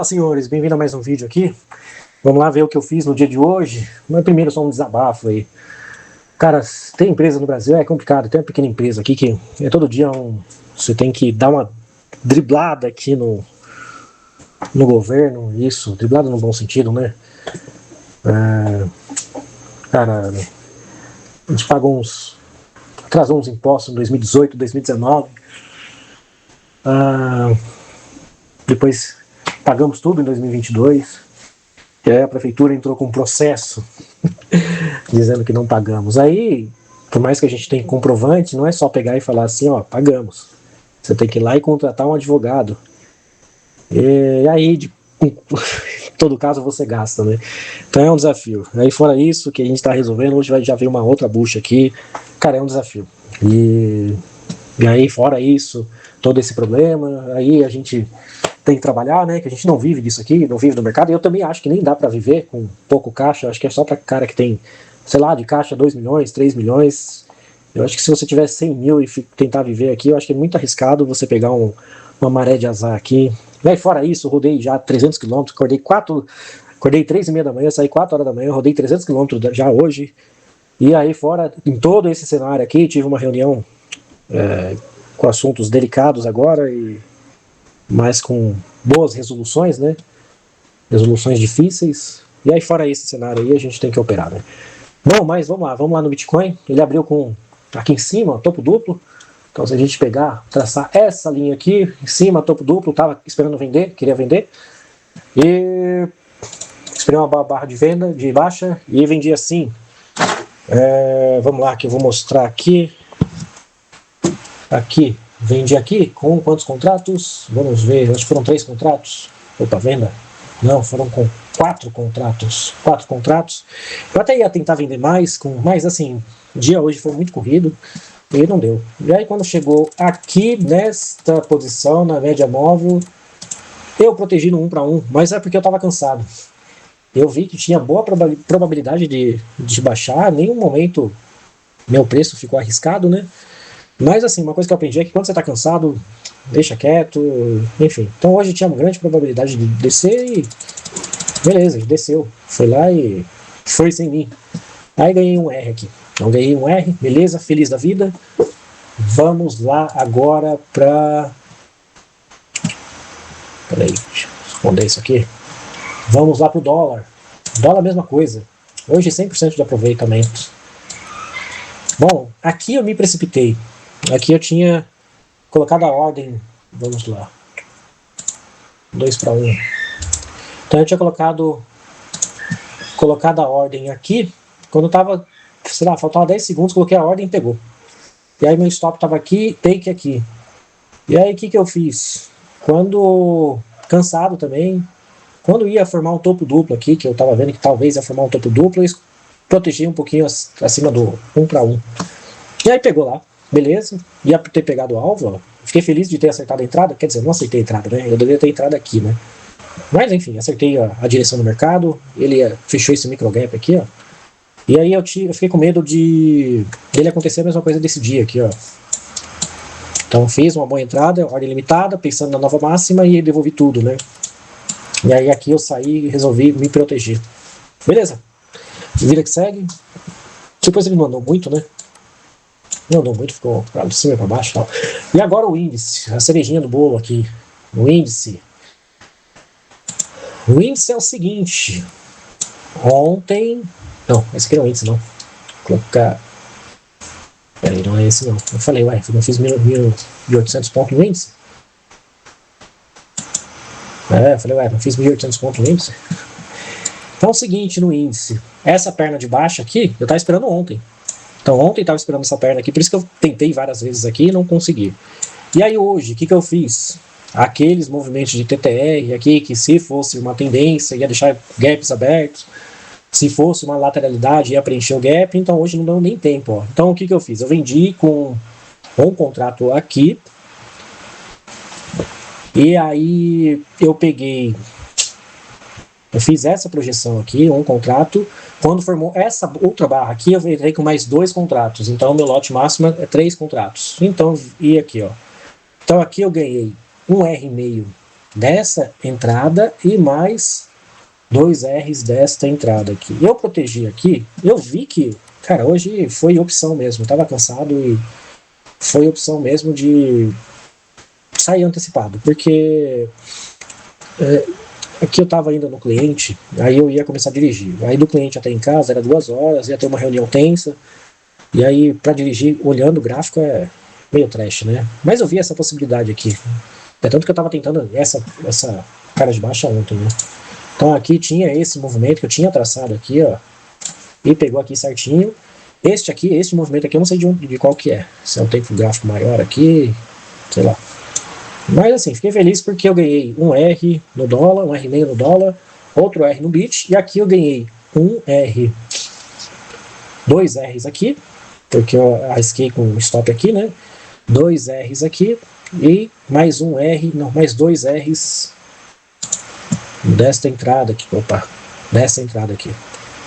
Fala, senhores, bem-vindo a mais um vídeo aqui. Vamos lá ver o que eu fiz no dia de hoje. Mas primeiro só um desabafo aí. Cara, ter empresa no Brasil é complicado. Tem uma pequena empresa aqui que é todo dia você tem que dar uma driblada aqui no governo. Isso, driblada no bom sentido, né? Cara, a gente pagou atrasou uns impostos em 2018, 2019. Depois pagamos tudo em 2022. E aí a prefeitura entrou com um processo dizendo que não pagamos. Aí, por mais que a gente tenha comprovante, não é só pegar e falar assim, ó, pagamos. Você tem que ir lá e contratar um advogado. E aí, em todo caso, você gasta, né? Então é um desafio. Aí fora isso, que a gente está resolvendo, hoje já veio uma outra bucha aqui. Cara, é um desafio. E aí, fora isso, todo esse problema, aí a gente tem que trabalhar, né, que a gente não vive disso aqui, não vive do mercado, e eu também acho que nem dá para viver com pouco caixa, acho que é só para cara que tem, sei lá, de caixa 2 milhões, 3 milhões, eu acho que se você tiver 100 mil e tentar viver aqui, eu acho que é muito arriscado você pegar uma maré de azar aqui. E aí fora isso, eu rodei já 300 km, acordei 3h30 da manhã, saí 4 horas da manhã, rodei 300 km já hoje, e aí fora, em todo esse cenário aqui, tive uma reunião com assuntos delicados agora, mas com boas resoluções, né? Resoluções difíceis. E aí fora esse cenário aí, a gente tem que operar, né? Bom, mas vamos lá no Bitcoin. Ele abriu com aqui em cima, topo duplo. Então se a gente pegar, traçar essa linha aqui, em cima, topo duplo, tava esperando vender, queria vender. E esperei uma barra de venda, de baixa, e vendi assim. Vamos lá, que eu vou mostrar aqui. Aqui. Vendi aqui com quantos contratos? Vamos ver, acho que foram 3 contratos. Opa, venda? Não, foram com 4 contratos. 4 contratos. Eu até ia tentar vender mais, mas assim, o dia hoje foi muito corrido e não deu. E aí quando chegou aqui nesta posição, na média móvel, eu protegi no 1 para 1, mas é porque eu estava cansado. Eu vi que tinha boa probabilidade de baixar, em nenhum momento meu preço ficou arriscado, né? Mas assim, uma coisa que eu aprendi é que quando você está cansado, deixa quieto, enfim. Então hoje tinha uma grande probabilidade de descer e beleza, desceu. Foi lá e foi sem mim. Aí ganhei um R aqui. Então ganhei um R, beleza, feliz da vida. Vamos lá agora para... Peraí, deixa eu esconder isso aqui. Vamos lá para o dólar. Dólar, mesma coisa. Hoje 100% de aproveitamento. Bom, aqui eu me precipitei. Aqui eu tinha colocado a ordem, vamos lá, 2 para 1. Então eu tinha colocado a ordem aqui, quando estava, sei lá, faltava 10 segundos, coloquei a ordem e pegou. E aí meu stop estava aqui, take aqui. E aí o que eu fiz? Quando, cansado também, quando ia formar um topo duplo aqui, que eu estava vendo que talvez ia formar um topo duplo, eu protegi um pouquinho acima do 1 para 1. E aí pegou lá. Beleza, ia ter pegado o alvo, ó. Fiquei feliz de ter acertado a entrada, quer dizer, não acertei a entrada, né? Eu deveria ter entrado aqui, né? Mas enfim, acertei a direção do mercado, ele fechou esse micro gap aqui, ó. E aí eu fiquei com medo dele acontecer a mesma coisa desse dia aqui, ó. Então fiz uma boa entrada, ordem limitada, pensando na nova máxima e devolvi tudo, né? E aí aqui eu saí e resolvi me proteger. Beleza, vida que segue. Depois ele mandou muito, né? Não andou muito, ficou para cima e para baixo e tal. E agora o índice, a cerejinha do bolo aqui. O índice é o seguinte. Ontem... Não, esse aqui não é o índice, não. Vou colocar... Peraí, não é esse não. Eu falei, ué, eu não fiz 1.800 pontos no índice? Eu falei, ué, não fiz 1.800 pontos no índice? Então é o seguinte no índice. Essa perna de baixo aqui, eu estava esperando ontem. Então ontem estava esperando essa perna aqui, por isso que eu tentei várias vezes aqui e não consegui. E aí hoje, o que eu fiz? Aqueles movimentos de TTR aqui, que se fosse uma tendência, ia deixar gaps abertos. Se fosse uma lateralidade, ia preencher o gap. Então hoje não deu nem tempo. Ó. Então o que eu fiz? Eu vendi com um contrato aqui. E aí eu peguei... Eu fiz essa projeção aqui, um contrato. Quando formou essa outra barra aqui, eu entrei com mais 2 contratos. Então, meu lote máximo é 3 contratos. Então, e aqui, ó. Então, aqui eu ganhei um R meio dessa entrada e mais 2 R's desta entrada aqui. Eu protegi aqui, eu vi que, cara, hoje foi opção mesmo, eu tava cansado e foi opção mesmo de sair antecipado, porque aqui eu tava ainda no cliente, aí eu ia começar a dirigir, aí do cliente até em casa era 2 horas, ia ter uma reunião tensa, e aí para dirigir olhando o gráfico é meio trash, né? Mas eu vi essa possibilidade aqui, é tanto que eu tava tentando essa cara de baixa ontem, né? Então aqui tinha esse movimento que eu tinha traçado aqui, ó, e pegou aqui certinho. Este movimento aqui eu não sei de qual que é, se é um tempo gráfico maior aqui, sei lá. Mas assim, fiquei feliz porque eu ganhei um R no dólar, um R meio no dólar, outro R no bit, e aqui eu ganhei um R, 2 R's aqui, porque eu arrisquei com stop aqui, né? 2 R's aqui e mais um R, não, mais 2 R's desta entrada aqui, dessa entrada aqui.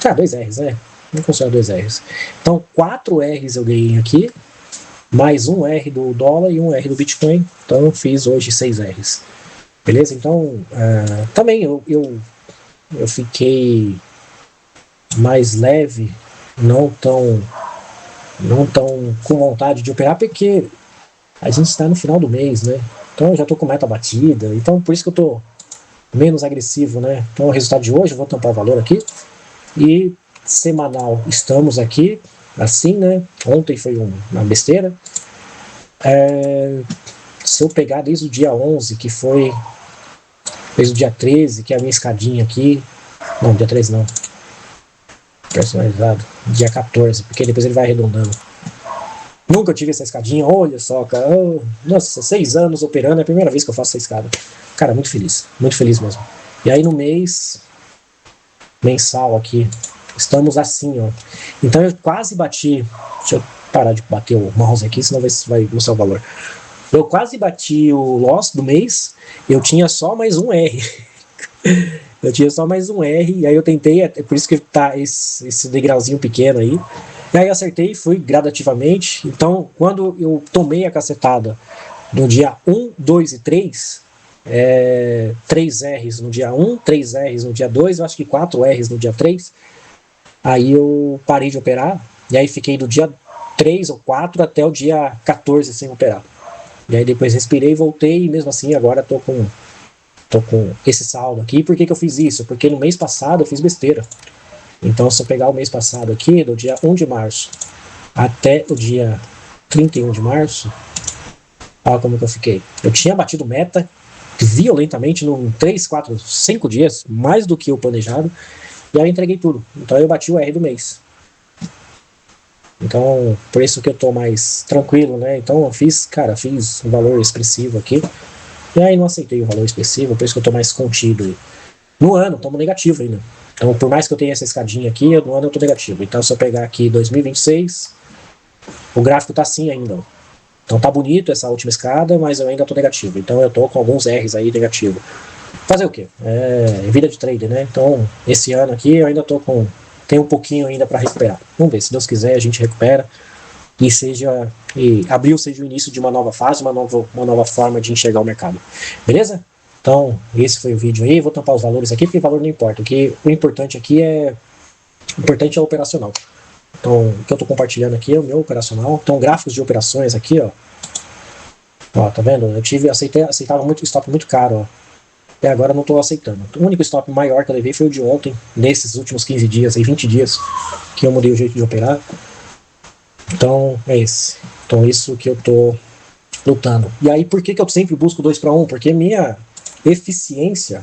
Tá, 2 R's, né? Não considero 2 R's. Então, 4 R's eu ganhei aqui, mais um R do dólar e um R do Bitcoin. Então, eu fiz hoje 6 R's. Beleza? Então, também eu fiquei mais leve, não tão com vontade de operar, porque a gente está no final do mês, né? Então, eu já estou com meta batida. Então, por isso que eu estou menos agressivo, né? Então o resultado de hoje, eu vou tampar o valor aqui, e semanal estamos aqui, assim, né? Ontem foi uma besteira. Se eu pegar desde o dia 11, que foi desde o dia 13, que é a minha escadinha aqui, não, dia 13 não, personalizado, dia 14, porque depois ele vai arredondando. Nunca tive essa escadinha, olha só, cara, nossa, 6 anos operando, é a primeira vez que eu faço essa escada. Cara, muito feliz mesmo. E aí no mês mensal aqui, estamos assim, ó. Então eu quase bati, deixa eu parar de bater o mouse aqui, senão vai mostrar o valor. Eu quase bati o loss do mês, eu tinha só mais um R. Eu tinha só mais um R, e aí eu tentei, é por isso que tá esse degrauzinho pequeno aí. E aí acertei e fui gradativamente. Então, quando eu tomei a cacetada no dia 1, 2 e 3, 3 R's no dia 1, 3 R's no dia 2, eu acho que 4 R's no dia 3. Aí eu parei de operar, e aí fiquei do dia 3 ou 4 até o dia 14 sem operar. E aí depois respirei e voltei, e mesmo assim agora tô com esse saldo aqui. Por que eu fiz isso? Porque no mês passado eu fiz besteira. Então se eu pegar o mês passado aqui, do dia 1 de março até o dia 31 de março, olha como que eu fiquei. Eu tinha batido meta violentamente em 3, 4, 5 dias, mais do que o planejado, e aí eu entreguei tudo. Então eu bati o R do mês. Então, por isso que eu tô mais tranquilo, né? Então eu fiz um valor expressivo aqui, e aí não aceitei o valor expressivo, por isso que eu tô mais contido. No ano, estamos negativo ainda. Então, por mais que eu tenha essa escadinha aqui, no ano eu tô negativo. Então, se eu pegar aqui 2026, o gráfico tá assim ainda. Então tá bonito essa última escada, mas eu ainda tô negativo. Então eu tô com alguns R's aí negativo. Fazer o quê? É vida de trader, né? Então, esse ano aqui eu ainda tô com... tem um pouquinho ainda para recuperar. Vamos ver, se Deus quiser a gente recupera e abril seja o início de uma nova fase, uma nova forma de enxergar o mercado. Beleza? Então, esse foi o vídeo aí. Vou tampar os valores aqui, porque o valor não importa. O importante aqui é o operacional. Então, o que eu estou compartilhando aqui é o meu operacional. Então, gráficos de operações aqui, ó. Ó, tá vendo? Eu aceitava muito stop muito caro, ó. E agora eu não estou aceitando. O único stop maior que eu levei foi o de ontem, nesses últimos 15 dias, aí 20 dias, que eu mudei o jeito de operar. Então, é esse. Então, isso que eu estou lutando. E aí, por que eu sempre busco 2 para 1? Porque minha eficiência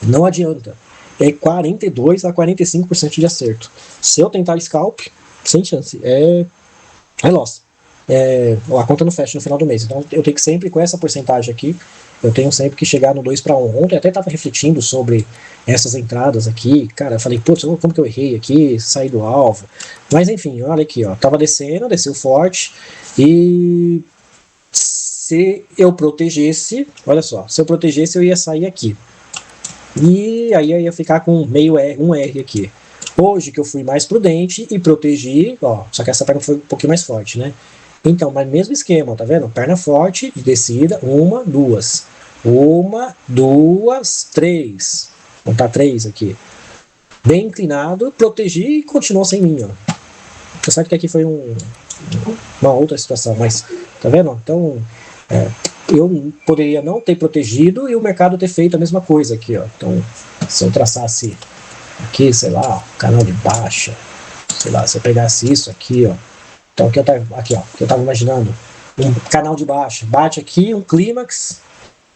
não adianta. É 42 a 45% de acerto. Se eu tentar scalp, sem chance. É loss. A conta não fecha no final do mês. Então eu tenho que sempre, com essa porcentagem aqui, eu tenho sempre que chegar no 2 para 1. Ontem eu até estava refletindo sobre essas entradas aqui. Cara, eu falei, putz, como que eu errei aqui? Saí do alvo. Mas enfim, olha aqui, ó. Tava desceu forte. E se eu protegesse, olha só, se eu protegesse eu ia sair aqui. E aí eu ia ficar com um R aqui. Hoje que eu fui mais prudente e protegi, ó, só que essa perna foi um pouquinho mais forte, né? Então, mas mesmo esquema, tá vendo? Perna forte, de descida, 1, 2. Uma, duas, três. Vou contar três aqui. Bem inclinado, protegi e continuou sem mim, ó. Tá certo que aqui foi uma outra situação, mas tá vendo? Então, eu poderia não ter protegido e o mercado ter feito a mesma coisa aqui, ó. Então, se eu traçasse aqui, sei lá, canal de baixa, sei lá, se eu pegasse isso aqui, ó. Então, aqui eu tava imaginando um canal de baixa, bate aqui, um clímax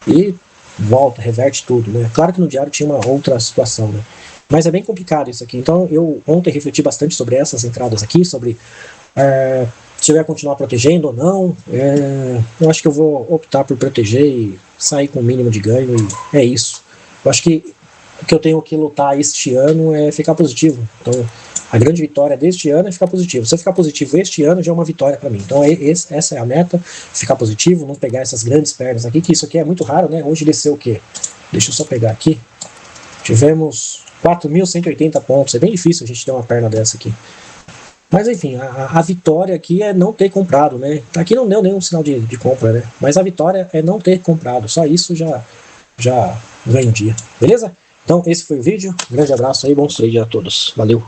e volta, reverte tudo, né? Claro que no diário tinha uma outra situação, né? Mas é bem complicado isso aqui. Então, eu ontem refleti bastante sobre essas entradas aqui, sobre se eu ia continuar protegendo ou não. Eu acho que eu vou optar por proteger e sair com o mínimo de ganho, e é isso. Eu acho que o que eu tenho que lutar este ano é ficar positivo. Então, a grande vitória deste ano é ficar positivo. Se eu ficar positivo este ano, já é uma vitória para mim. Então, essa é a meta, ficar positivo, não pegar essas grandes pernas aqui, que isso aqui é muito raro, né? Hoje desceu o quê? Deixa eu só pegar aqui. Tivemos 4.180 pontos. É bem difícil a gente ter uma perna dessa aqui. Mas enfim, a vitória aqui é não ter comprado, né? Aqui não deu nenhum sinal de compra, né? Mas a vitória é não ter comprado. Só isso já ganha o dia. Beleza? Então esse foi o vídeo. Um grande abraço aí, bons trades a todos. Valeu!